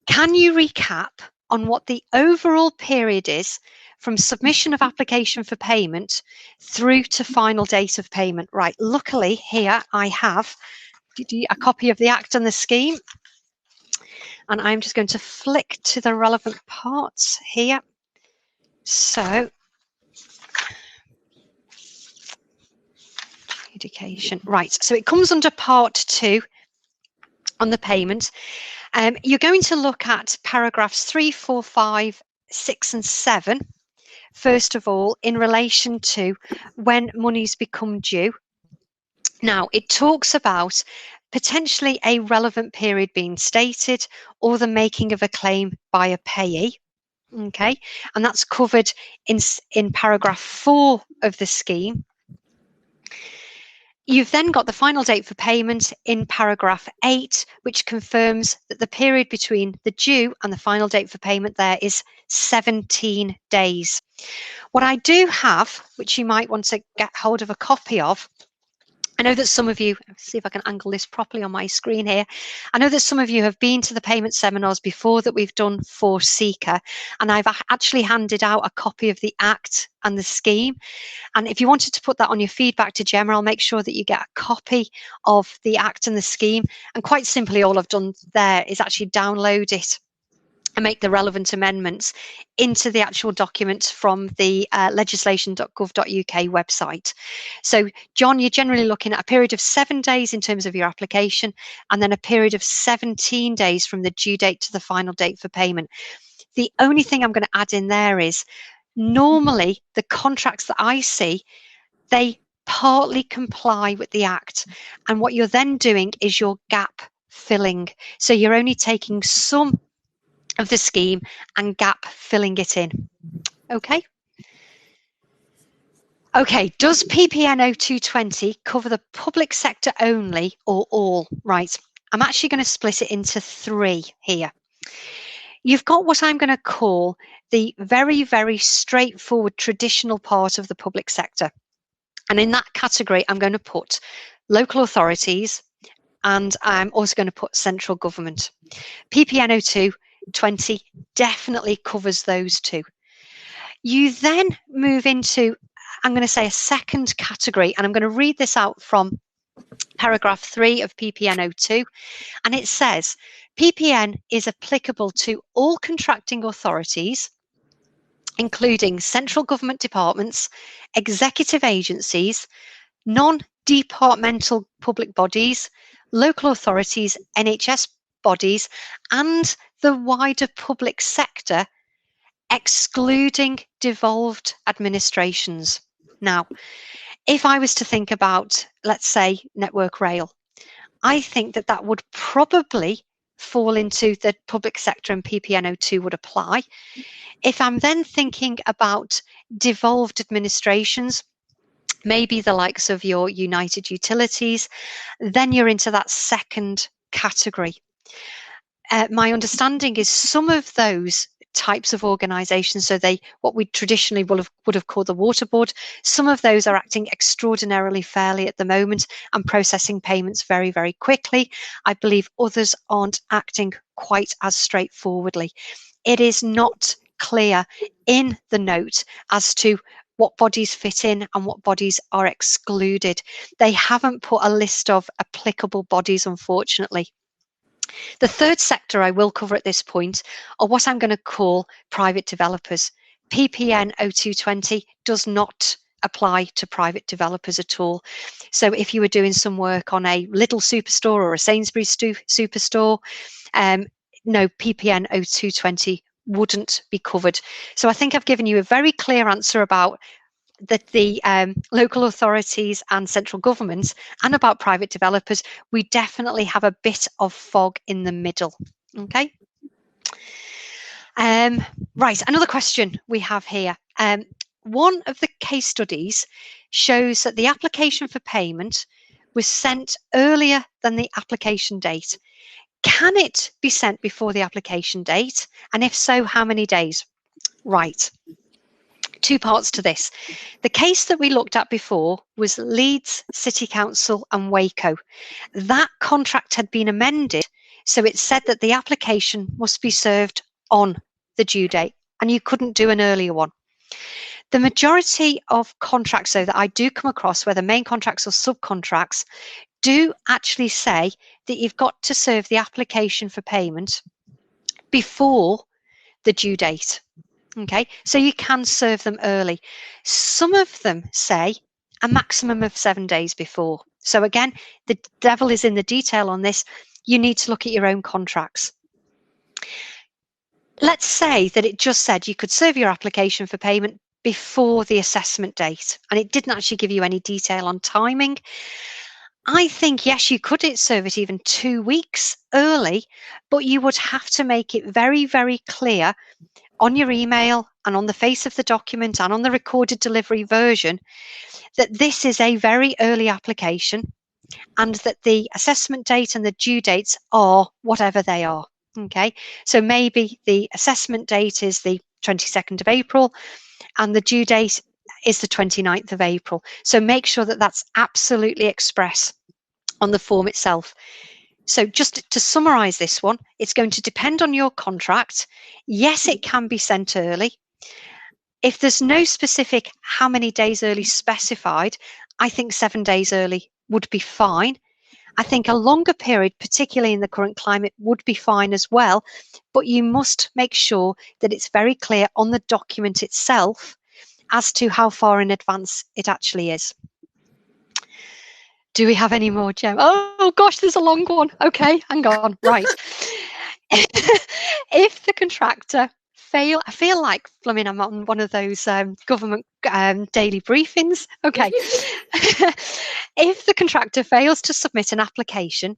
Can you recap on what the overall period is from submission of application for payment through to final date of payment? Right, luckily here I have a copy of the Act and the scheme, and I'm just going to flick to the relevant parts here. So, education, right, so it comes under part 2 on the payment. You're going to look at paragraphs 3, 4, 5, 6 and 7, first of all, in relation to when monies become due. Now, it talks about potentially a relevant period being stated or the making of a claim by a payee. Okay, and that's covered in paragraph 4 of the scheme. You've then got the final date for payment in paragraph 8, which confirms that the period between the due and the final date for payment there is 17 days. What I do have, which you might want to get hold of a copy of, I know that some of you, let's see if I can angle this properly on my screen here. I know that some of you have been to the payment seminars before that we've done for Seeker, and I've actually handed out a copy of the Act and the scheme. And if you wanted to put that on your feedback to Gemma, I'll make sure that you get a copy of the Act and the scheme. And quite simply, all I've done there is actually download it and make the relevant amendments into the actual document from the legislation.gov.uk website. So, John, you're generally looking at a period of 7 days in terms of your application, and then a period of 17 days from the due date to the final date for payment. The only thing I'm going to add in there is, normally the contracts that I see, they partly comply with the Act. And what you're then doing is your gap filling. So you're only taking some of the scheme and gap filling it in. Okay. Okay, does PPN 0220 cover the public sector only or all? Right, I'm actually going to split it into 3 here. You've got what I'm going to call the very, very straightforward traditional part of the public sector. And in that category, I'm going to put local authorities, and I'm also going to put central government. PPN 0220 definitely covers those 2. You then move into, I'm going to say, a second category, and I'm going to read this out from paragraph 3 of PPN 02, and it says, PPN is applicable to all contracting authorities including central government departments, executive agencies, non-departmental public bodies, local authorities, NHS bodies, and the wider public sector, excluding devolved administrations. Now, if I was to think about, let's say, Network Rail, I think that that would probably fall into the public sector and PPN02 would apply. If I'm then thinking about devolved administrations, maybe the likes of your United Utilities, then you're into that second category. My understanding is some of those types of organisations, so they what we traditionally would have called the water board, some of those are acting extraordinarily fairly at the moment and processing payments very, very quickly. I believe others aren't acting quite as straightforwardly. It is not clear in the note as to what bodies fit in and what bodies are excluded. They haven't put a list of applicable bodies, unfortunately. The third sector I will cover at this point are what I'm going to call private developers. PPN 0220 does not apply to private developers at all. So if you were doing some work on a Lidl superstore or a Sainsbury's superstore, no, PPN 0220 wouldn't be covered. So I think I've given you a very clear answer about the local authorities and central governments and about private developers. We definitely have a bit of fog in the middle. Okay. Right, another question we have here. One of the case studies shows that the application for payment was sent earlier than the application date. Can it be sent before the application date? And if so, how many days? Right. Two parts to this. The case that we looked at before was Leeds City Council and Waco. That contract had been amended, so it said that the application must be served on the due date, and you couldn't do an earlier one. The majority of contracts, though, that I do come across, whether main contracts or subcontracts, do actually say that you've got to serve the application for payment before the due date. Okay, so you can serve them early. Some of them say a maximum of 7 days before. So again, the devil is in the detail on this. You need to look at your own contracts. Let's say that it just said you could serve your application for payment before the assessment date, and it didn't actually give you any detail on timing. I think, yes, you could serve it even 2 weeks early, but you would have to make it very, very clear on your email and on the face of the document and on the recorded delivery version that this is a very early application and that the assessment date and the due dates are whatever they are. Okay, so maybe the assessment date is the 22nd of April and the due date is the 29th of April. So make sure that that's absolutely express on the form itself. So just to summarize this one, it's going to depend on your contract. Yes, it can be sent early. If there's no specific how many days early specified, I think 7 days early would be fine. I think a longer period, particularly in the current climate, would be fine as well. But you must make sure that it's very clear on the document itself as to how far in advance it actually is. Do we have any more, Jem? Oh gosh, there's a long one. Okay, hang on. Right. If the contractor I feel like I'm on one of those government daily briefings. Okay. If the contractor fails to submit an application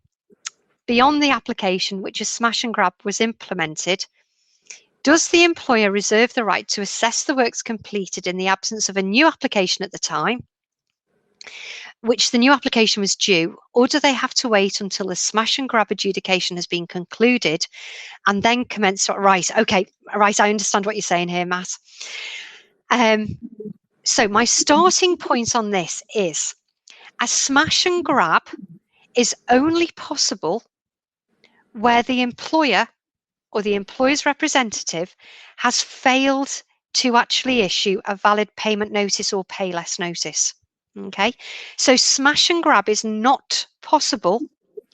beyond the application which a smash and grab was implemented, does the employer reserve the right to assess the works completed in the absence of a new application at the time, which the new application was due, or do they have to wait until the smash and grab adjudication has been concluded and then commence? Right, okay, right, I understand what you're saying here, Matt. So my starting point on this is a smash and grab is only possible where the employer or the employer's representative has failed to actually issue a valid payment notice or pay less notice. Okay, so smash and grab is not possible,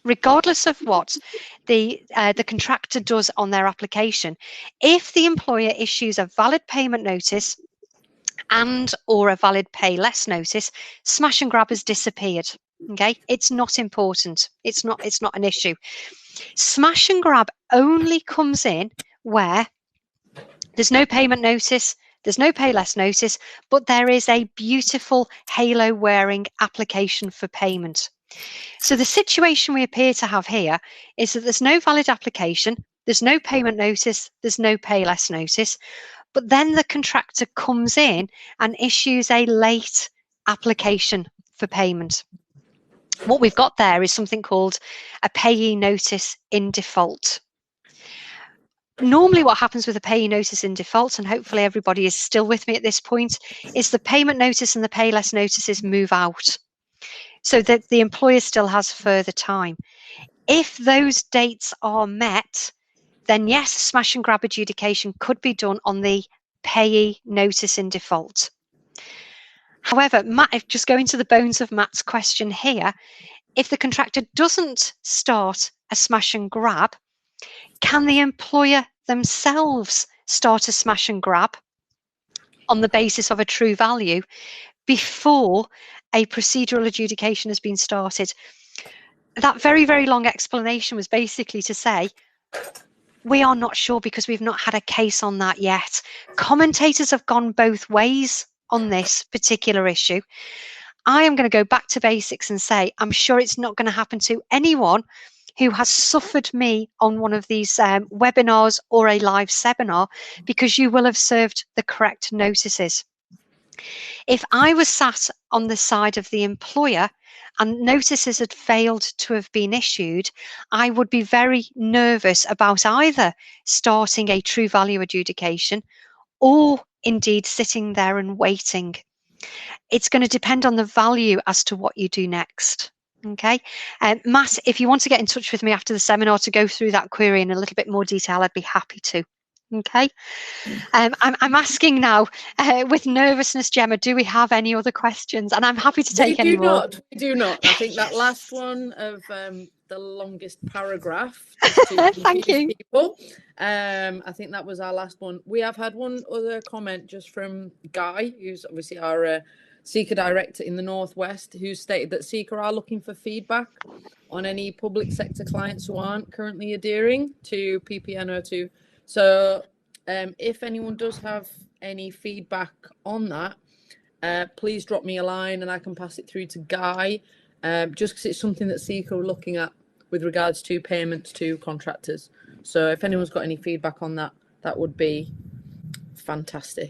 regardless of what the contractor does on their application. If the employer issues a valid payment notice and or a valid pay less notice, smash and grab has disappeared. Okay, it's not important. It's not an issue. Smash and grab only comes in where there's no payment notice, there's no pay less notice, but there is a beautiful halo wearing application for payment. So the situation we appear to have here is that there's no valid application, there's no payment notice, there's no pay less notice, but then the contractor comes in and issues a late application for payment. What we've got there is something called a payee notice in default. Normally what happens with a payee notice in default, and hopefully everybody is still with me at this point, is the payment notice and the pay less notices move out so that the employer still has further time. If those dates are met, then yes, smash and grab adjudication could be done on the payee notice in default. However, Matt, if just going to the bones of Matt's question here, if the contractor doesn't start a smash and grab, can the employer themselves start a smash and grab on the basis of a true value before a procedural adjudication has been started? That very, very long explanation was basically to say, we are not sure because we've not had a case on that yet. Commentators have gone both ways on this particular issue. I am going to go back to basics and say, I'm sure it's not going to happen to anyone who has suffered me on one of these webinars or a live seminar, because you will have served the correct notices. If I was sat on the side of the employer and notices had failed to have been issued, I would be very nervous about either starting a true value adjudication or indeed sitting there and waiting. It's going to depend on the value as to what you do next. Okay, Matt, if you want to get in touch with me after the seminar to go through that query in a little bit more detail, I'd be happy to. Okay, I'm asking now with nervousness, Gemma, do we have any other questions? And I'm happy to take any more. We do not. I think that last one of the longest paragraph. Thank you. People. I think that was our last one. We have had one other comment just from Guy, who's obviously our Seeker director in the Northwest, who stated that Seeker are looking for feedback on any public sector clients who aren't currently adhering to PPN02. So if anyone does have any feedback on that, please drop me a line and I can pass it through to Guy, just because it's something that Seeker are looking at with regards to payments to contractors. So if anyone's got any feedback on that, that would be fantastic.